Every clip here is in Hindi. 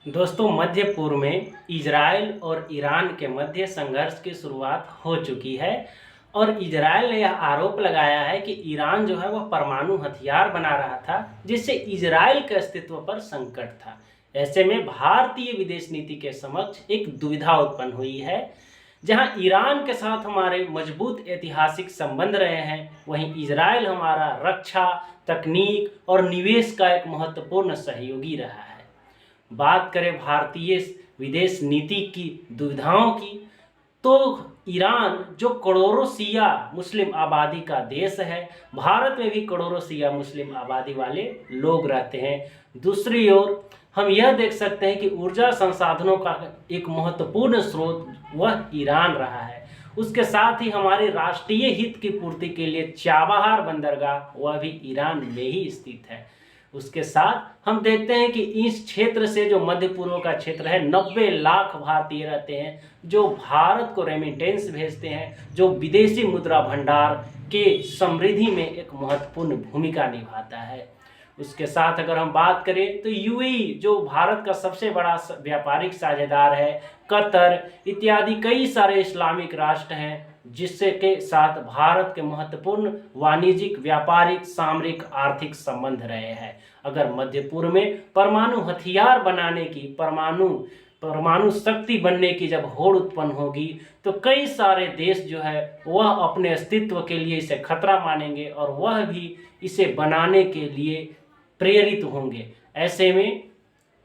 दोस्तों, मध्य पूर्व में इजराइल और ईरान के मध्य संघर्ष की शुरुआत हो चुकी है और इजराइल ने यह आरोप लगाया है कि ईरान जो है वह परमाणु हथियार बना रहा था, जिससे इजराइल के अस्तित्व पर संकट था। ऐसे में भारतीय विदेश नीति के समक्ष एक दुविधा उत्पन्न हुई है। जहां ईरान के साथ हमारे मजबूत ऐतिहासिक संबंध रहे हैं, वहीं इजराइल हमारा रक्षा, तकनीक और निवेश का एक महत्वपूर्ण सहयोगी रहा है। बात करें भारतीय विदेश नीति की दुविधाओं की, तो ईरान जो करोड़ों शिया मुस्लिम आबादी का देश है, भारत में भी करोड़ों शिया मुस्लिम आबादी वाले लोग रहते हैं। दूसरी ओर हम यह देख सकते हैं कि ऊर्जा संसाधनों का एक महत्वपूर्ण स्रोत वह ईरान रहा है। उसके साथ ही हमारे राष्ट्रीय हित की पूर्ति के लिए चाबहार बंदरगाह वह भी ईरान में ही स्थित है। उसके साथ हम देखते हैं कि इस क्षेत्र से, जो मध्य पूर्व का क्षेत्र है, 90 लाख भारतीय रहते हैं जो भारत को रेमिटेंस भेजते हैं, जो विदेशी मुद्रा भंडार के समृद्धि में एक महत्वपूर्ण भूमिका निभाता है। उसके साथ अगर हम बात करें तो यूएई जो भारत का सबसे बड़ा व्यापारिक साझेदार है, कतर इत्यादि कई सारे इस्लामिक राष्ट्र हैं जिससे के साथ भारत के महत्वपूर्ण वाणिज्यिक, व्यापारिक, सामरिक, आर्थिक संबंध रहे हैं। अगर मध्य पूर्व में परमाणु हथियार बनाने की, परमाणु शक्ति बनने की जब होड़ उत्पन्न होगी, तो कई सारे देश जो है वह अपने अस्तित्व के लिए इसे खतरा मानेंगे और वह भी इसे बनाने के लिए प्रेरित होंगे। ऐसे में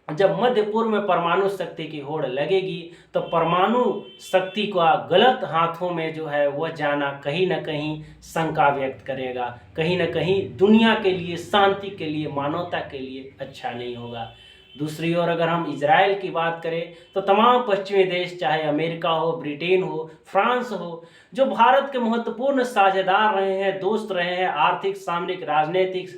जब मध्य पूर्व में परमाणु शक्ति की होड़ लगेगी, तो परमाणु शक्ति का गलत हाथों में जो है वह जाना कहीं ना कहीं शंका व्यक्त करेगा, कहीं ना कहीं दुनिया के लिए, शांति के लिए, मानवता के लिए अच्छा नहीं होगा। दूसरी ओर अगर हम इजराइल की बात करें, तो तमाम पश्चिमी देश, चाहे अमेरिका हो, ब्रिटेन हो, फ्रांस हो, जो भारत के महत्वपूर्ण साझेदार रहे हैं, दोस्त रहे हैं, आर्थिक, सामरिक, राजनीतिक,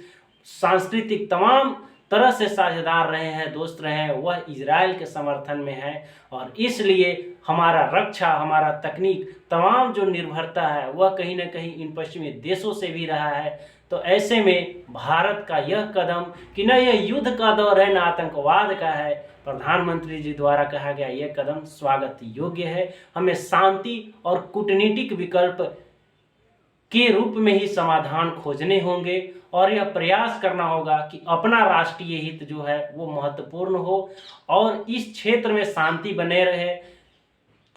सांस्कृतिक तमाम तरह से साझेदार रहे हैं, दोस्त रहे हैं, वह इजराइल के समर्थन में है। और इसलिए हमारा रक्षा, हमारा तकनीक, तमाम जो निर्भरता है वह कहीं ना कहीं इन पश्चिमी देशों से भी रहा है। तो ऐसे में भारत का यह कदम कि न यह युद्ध का दौर है, न आतंकवाद का है, प्रधानमंत्री जी द्वारा कहा गया यह कदम स्वागत योग्य है। हमें शांति और कूटनीतिक विकल्प के रूप में ही समाधान खोजने होंगे और यह प्रयास करना होगा कि अपना राष्ट्रीय हित जो है वो महत्वपूर्ण हो और इस क्षेत्र में शांति बने रहे।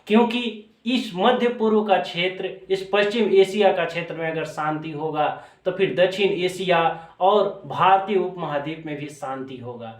क्योंकि इस मध्य पूर्व का क्षेत्र, इस पश्चिम एशिया का क्षेत्र में अगर शांति होगा, तो फिर दक्षिण एशिया और भारतीय उपमहाद्वीप में भी शांति होगा।